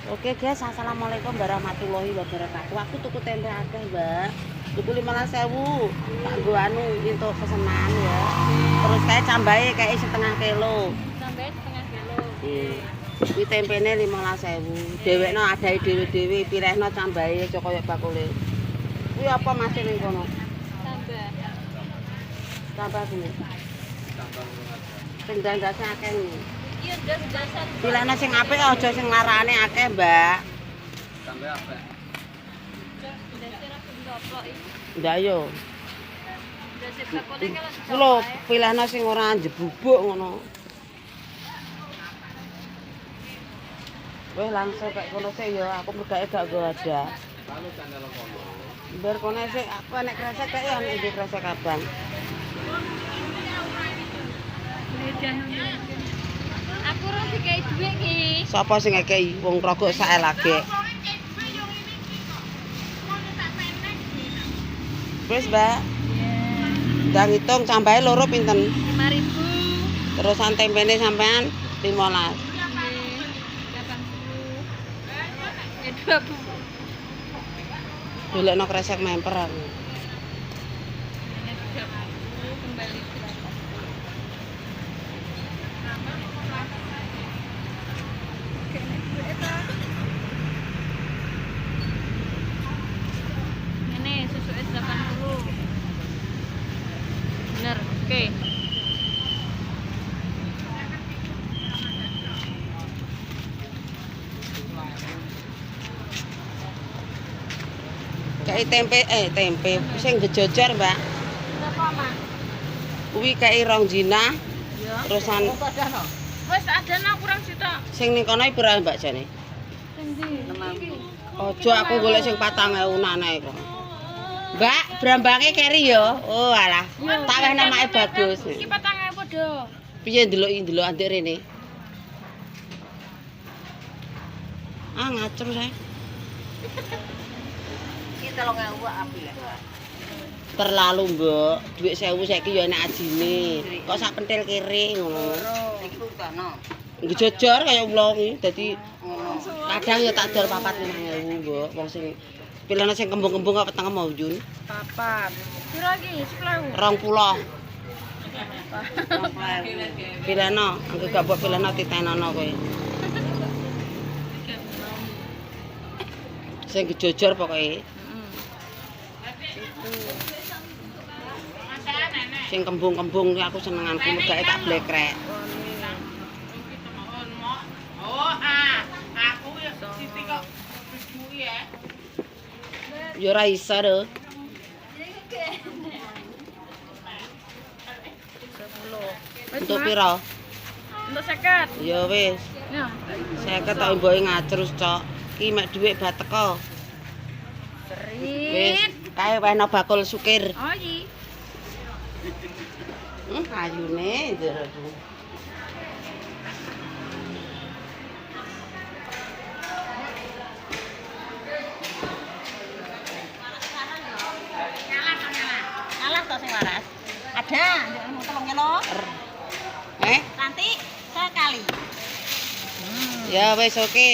Oke guys, assalamualaikum warahmatullahi wabarakatuh. Aku tuku tempe akeh, Mbak. Tuku 15.000. Tak nggo anu untuk pesenan ya. Terus kayak cambahe kayak setengah kilo. Sampai setengah kilo. Kuwi tempene 15.000. Dhewekno adahe dhewe-dhewe, pilehno cambahe aja kaya bakule. Kuwi apa Mas ning kono? Tambah. Tambah kuwi. Sing dandase akeh nih. Iya, das-dasan. Pilihno sing apik aja sing larane akeh, Mbak. Sampai apa? Dasar aku ndoplok iki. Ndak yo. Dasar bakule kalau Kulo pilihno sing ora njebubuk ngono. Wes langsung kayak kono sik ya, aku megake gak go ada. Lalu sandal kono. Bar kono sik aku nek kresek kayak ya nek kresek abang. aku ora dikai dhuwit iki. Sapa sing ngekeki wong rogok sae lagi. Wes, Mbak. Ndang hitung cambahe loro pinten? 5.000. Terusan tempene sampean 15. 80. 20. Golekno kresek memper aku. Ini 30 kembali berapa? Ini susuke 80. Bener, oke. Kayak tempe sing gejojar, Mbak. Berapa, Mak? Kuwi kayak rong jina, Ya. terusan Wes ada nak kurang juta. sing ning kono iki pira, Mbak jane? Endi? Ojo aku golek sing 4.000 nane kok. Mbak, brambange keri ya. Oh alah. Tak weh namake bagus. Iki 4.000 do. Piye ndelok andik rene? Ah ngacur saya. Iki 3.000 api ya. Terlalu, Mbok. Dhuwit 1.000 saiki ya enak ajine. Kok sak pentil kiri ngono. Iki utana. Ngejojor kaya ula iki. Dadi kadang ya tak dol 4.000, Mbok. Wong sing pilihane sing kembung-kembung kok peteng mau Jun. Papat. Piro iki? 10.000. 20. Pilihno, anggo gak mbok pilihno titenono kowe. Sing gejojor pokoke. Sing kembung-kembung ki aku senenganku megake tak blekrek. Aku ya Siti kok berdui ya. Ya ora iso lho. 10. Untuk pira? Untuk 50. Ya wis. Ya. 50 tok mboke ngacrus, Cok. Ki mek dhuwit bat teko. Wis, Serit. kae wehno bakul sukir. Oh iki. Ayune jero. Kalah to sing waras. Ada, ndekmu 3 kilo. Nanti sekali. Ya wis oke.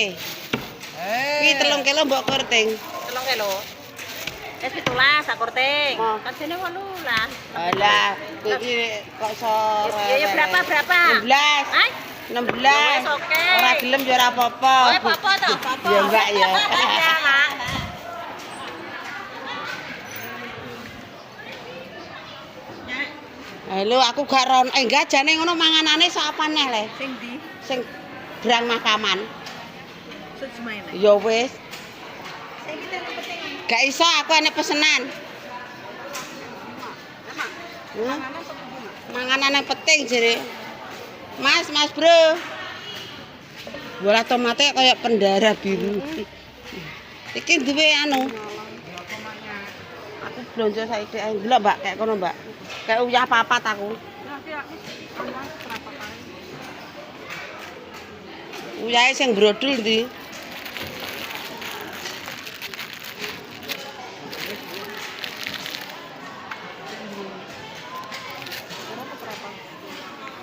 Ki 3 kilo mbok korting. 3 kilo. Es 17 akorting. Oh. Kan sini 18. Alah, kowe iki kok iso Ya berapa? 16. Ay, 16. wis oke. Ora gelem ya ora apa-apa. Oh, apa to? Apa? Ya Mbak ya. Iya, Mak. Halo, aku gak ron enggak jane ngono manganane sak apa neh le. Sing di Sing brang makaman. Sujmaine. Ya wis. Sing kita penting. Gak iso aku enek pesenan. Manganan yang penting jere. Mas, Bro. Bola tomate kayak pendara biru. Iki duwe anu. Aku blonjo saiki ae ndelok, Mbak, kayak kono, Mbak. Kayak uyah papat aku. Nanti aku tambah berapa kali? Uyahe sing brodul ndi?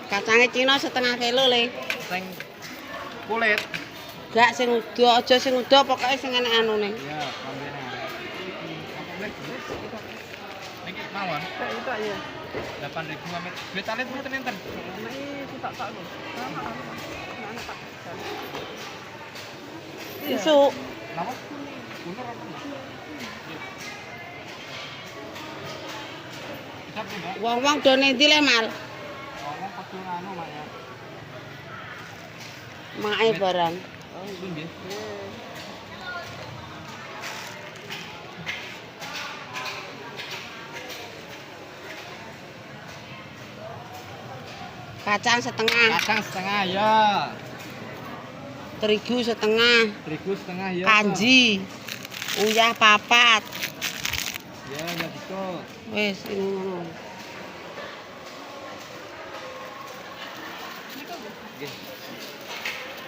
Kacangnya Cina setengah kilo le. Sing kulit Gak sing udo, aja sing udo, pokoke sing enek anune. Iya, kombinasi. Apa black? Iki mawon. Itu aja. 8.000 amit. Duit alit mboten enten. Isu. Napa? Bener apa enggak? Bisa Mbak? Wong-wong do nendi le mal. Ngomong padha nganu maknya. Mae barang. Oh, nggih. Kacang setengah, Kacang setengah ya. terigu setengah, Terigu setengah ya. kanji, uyah papat. Ya, ya betul. Wis ini ngono. Nggih.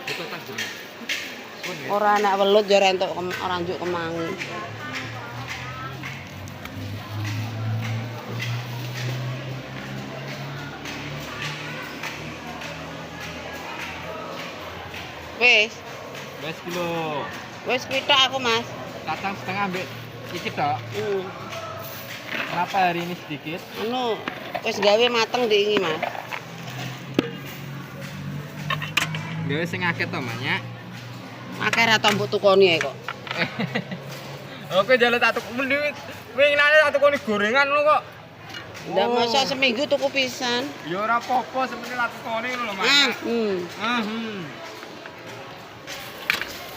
Betul tak jeneng. Pun ya. Ora anak welut ya rentuk ora njuk kemangi. Wis, Wes kilo. wis kuwi tok aku, Mas. Kacang setengah ambek cicip tok. Kenapa hari ini sedikit? Anu wis gawe mateng diingi, Mas. Gawe sing akeh to, Mak. Akeh ra tombok tukoni ae kok. Oke, jalan tak tuku mending winginane tak tukoni gorengan lho kok. Ndak masa seminggu tuku pisan. Ya ora apa-apa seperti tak tukoni lho, Mak.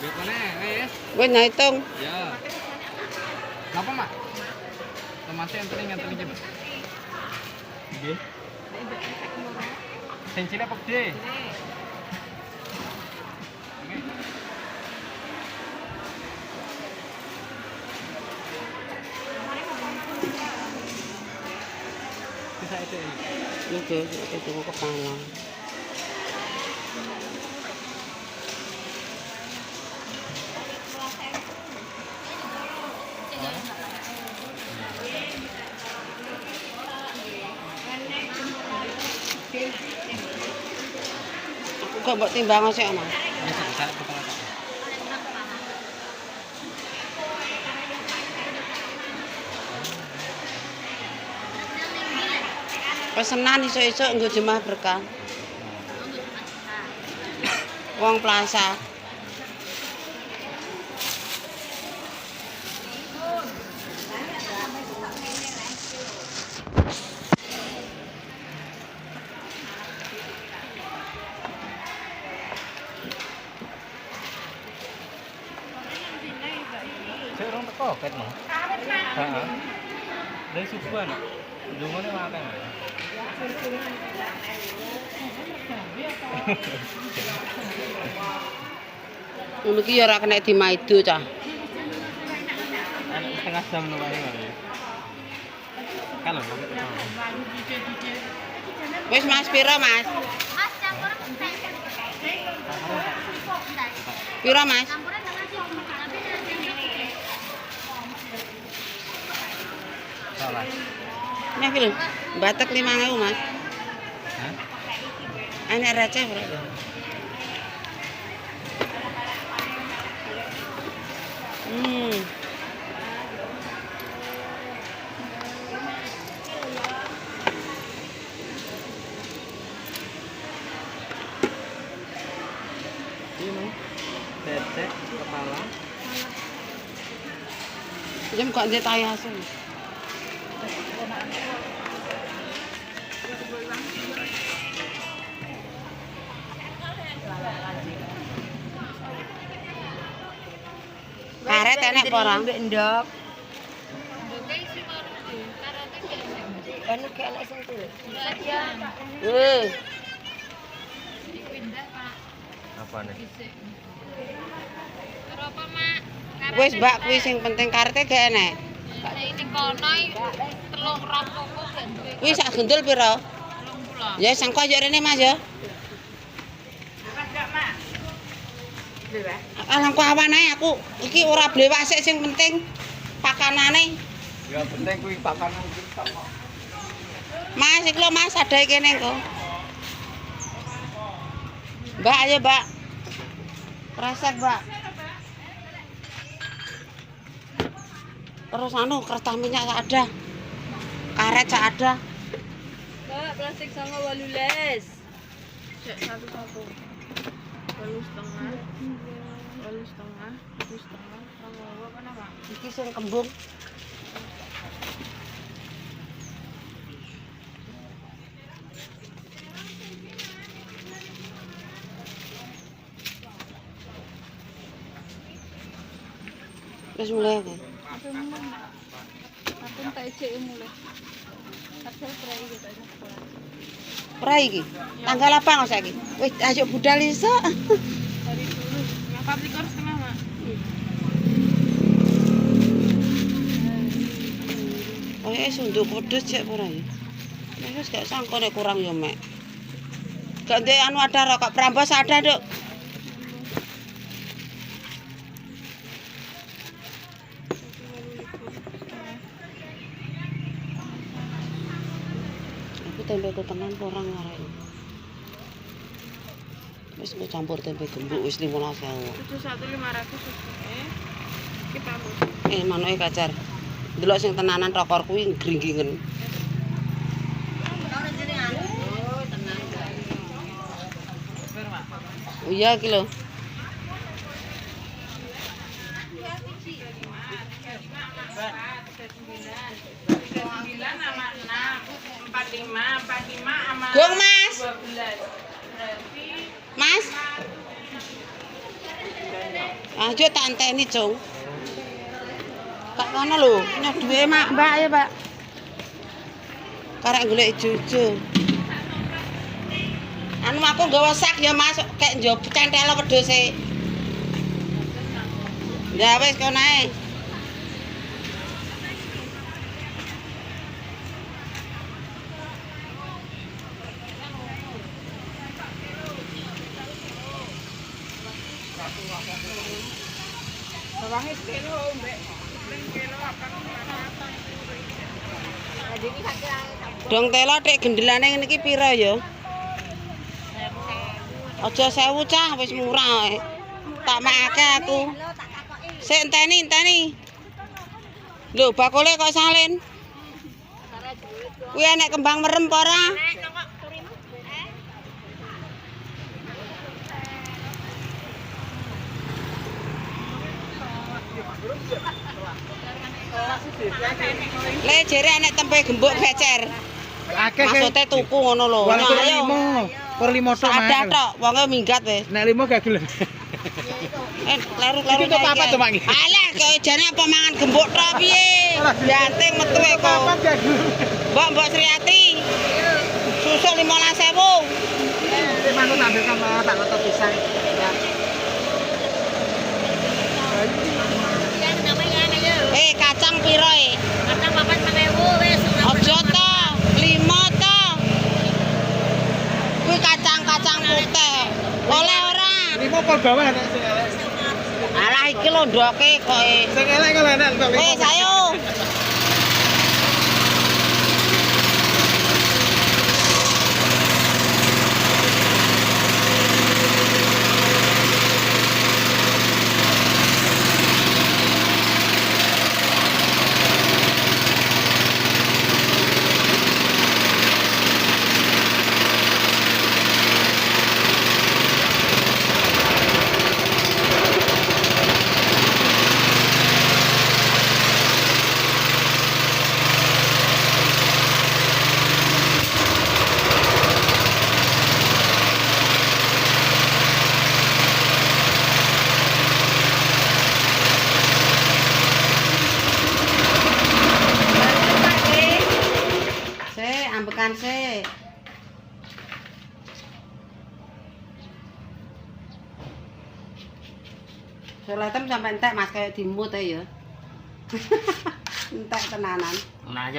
Bekone wis. Wis ngitung. Ya. Napa, Mak? Tomate enten iki, Pak. Nggih. Sing cilik apa gede? Bisa itu. Oke, itu kepala. Aku gak mbok timbang sik, Mas. Wis bisa kepala tak. Pesenan iso-iso nggo jemaah berkah. Wong Plaza. Cek rong teko ket no. Heeh. Dari subuhan. Dungane makan. Ngono ki ya ora kena dimaido cah. Setengah jam lumayan kali. Kan lho. Wis Mas pira, Mas? Mas campur Pira, Mas? campuran dengan sih. Salah. Nek piro? Batek 5.000, Mas. Hah? Enek receh berapa? Ini dedek kepala. Jam kok dia tayang asin. Karet enek apa ora? Ndok. Anu kayak enak sing tuh. Apa nih? Wis Mbak kuwi sing penting karete gak enek. Ini kono telung rampungku gak duwe. Kuwi sak gendul pira? 30. Ya sangko yo rene Mas ya. Alangku awan ae aku iki ora blewak sik sing penting pakanane. Ya penting kuwi pakanan kita kok. Mas iki lho Mas adae kene engko. Mbak ayo Mbak. Kresek, Mbak. Terus kertas minyak tak ada. Karet tak ada. Mbak, plastik sama 18. Cek 1-1. 8,5. 8,5. 7,5. Sama apa nama? Iki sing kembung. Wis mulai kan? Aku tak cek mulai. Asal perai gitu aja. Ora iki. Tanggal apa kok saiki? Wis ayo budal iso. Dari dulu. Yang 14,5, Mak. Oh, sunduk pedes cek ora ya. Wis gak sangko nek kurang ya, Mek. Gak ndek anu ada rokok Prambos ada, Duk. Aku tempe tenan kurang arek. Wis ku campur tempe gembuk wis 15.000. 71.500 Iki Prambos. Manuke kacar. Delok sing tenanan rokor kuwi gringgingen. Oh iya iki lho. Gong Mas. Mas. Ayo tak enteni, Cung. Kak kono lho, nyok duwe Mbak ya, Pak. Karek golek ijo-ijo. Anu aku nggawa sak ya, Mas, kek njop centel wedhuse. Ya wis kono ae. Bawangnya kilo, Mbak. Kilo apa? Jadi ini Dong telo tek gendelane ngene iki pira ya? Aja 1000 cah, wis murah ae. Tak makake aku. Sik enteni. Lho, bakule kok salin. Kuwi enek kembang merem apa ora? Le jere enek tempe gembuk becer. Akeh Maksude tuku ngono lho. Wong per Ayo. 5, per 5 tok Ada Mak. tok, wonge minggat wis. Nek 5 gak gelem. Kleru-kleru. Iki untuk apa tuh, Mak? Alah, kowe jane apa mangan gembuk tok piye? Janting metu e kok. Apa gak gelem? Mbok Sriati. Susuk 15.000. Manut ambil sama tak letot pisang. Kacang piro e? Kacang 4.000 wis. Aja to, 5 to. Kuwi kacang-kacang putih. Oleh ora? 5 pol bawah nek sing elek. Alah iki lho ndoke kok e. Sing elek kok enak kok. Wis ayo. Ambekan sih. Soletem sampai entek Mas kayak dimut ya. Entek tenanan. Nah,